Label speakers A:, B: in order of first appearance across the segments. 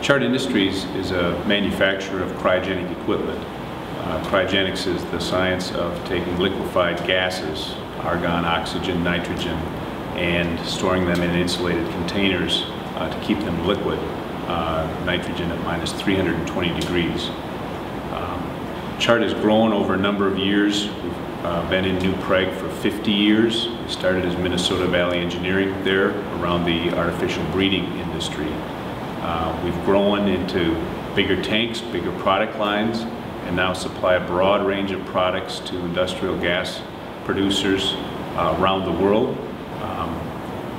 A: Chart Industries is a manufacturer of cryogenic equipment. Cryogenics is the science of taking liquefied gases, argon, oxygen, nitrogen, and storing them in insulated containers to keep them liquid, nitrogen at minus 320 degrees. Chart has grown over a number of years. We've been in New Prague for 50 years. We started as Minnesota Valley Engineering there around the artificial breeding industry. We've grown into bigger tanks, bigger product lines, and now supply a broad range of products to industrial gas producers around the world.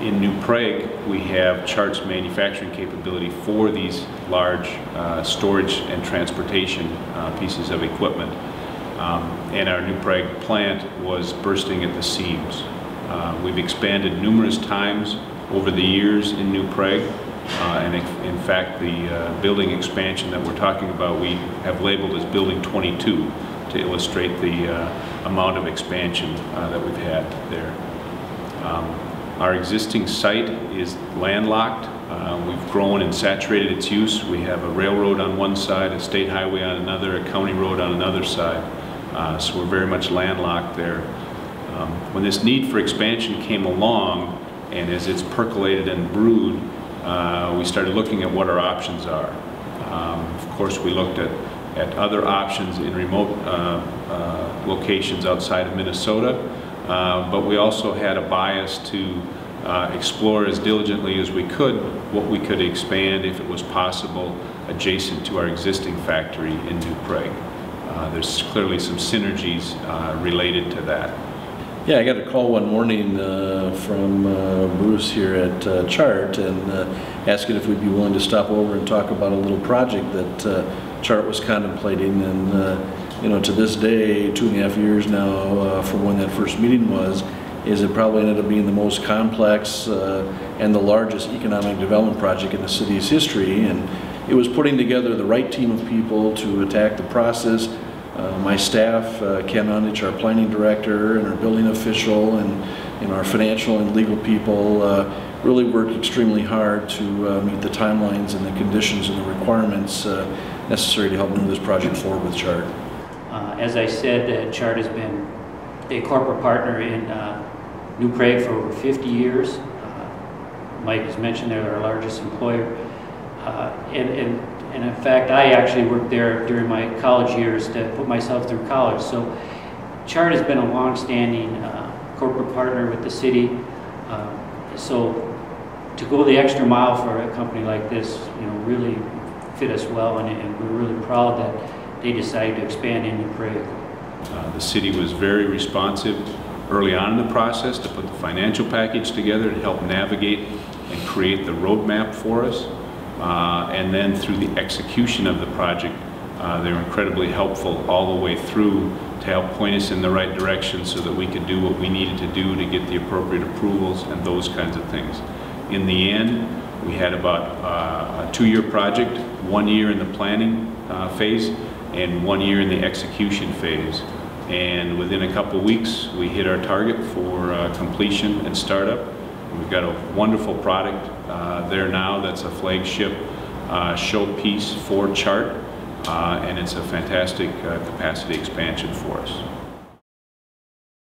A: In New Prague, we have Chart's manufacturing capability for these large storage and transportation pieces of equipment. And our New Prague plant was bursting at the seams. We've expanded numerous times over the years in New Prague. And in fact, the building expansion that we're talking about, we have labeled as Building 22 to illustrate the amount of expansion that we've had there. Our existing site is landlocked. We've grown and saturated its use. We have a railroad on one side, a state highway on another, a county road on another side. So we're very much landlocked there. When this need for expansion came along, and as it's percolated and brewed, we started looking at what our options are. Of course, we looked at other options in remote locations outside of Minnesota, but we also had a bias to explore as diligently as we could what we could expand, if it was possible, adjacent to our existing factory in New Prague. There's clearly some synergies related to that.
B: Yeah, I got a call one morning from Bruce here at Chart and asking if we'd be willing to stop over and talk about a little project that Chart was contemplating. And you know, to this day, 2.5 years now from when that first meeting was, it probably ended up being the most complex and the largest economic development project in the city's history. And it was putting together the right team of people to attack the process. My staff, Ken Unich, our planning director, and our building official, and our financial and legal people really worked extremely hard to meet the timelines and the conditions and the requirements necessary to help move this project forward with Chart.
C: As I said, Chart has been a corporate partner in New Prague for over 50 years. Mike has mentioned they're our largest employer. And in fact, I actually worked there during my college years to put myself through college. So Chart has been a long-standing corporate partner with the city. So to go the extra mile for a company like this, you know, really fit us well, and we're really proud that they decided to expand in New Prague.
A: The city was very responsive early on in the process to put the financial package together to help navigate and create the roadmap for us. And then through the execution of the project, they were incredibly helpful all the way through to help point us in the right direction so that we could do what we needed to do to get the appropriate approvals and those kinds of things. In the end, we had about a 2-year project, 1 year in the planning phase and 1 year in the execution phase. And within a couple of weeks, we hit our target for completion and startup. We've got a wonderful product there now that's a flagship showpiece for Chart, and it's a fantastic capacity expansion for us.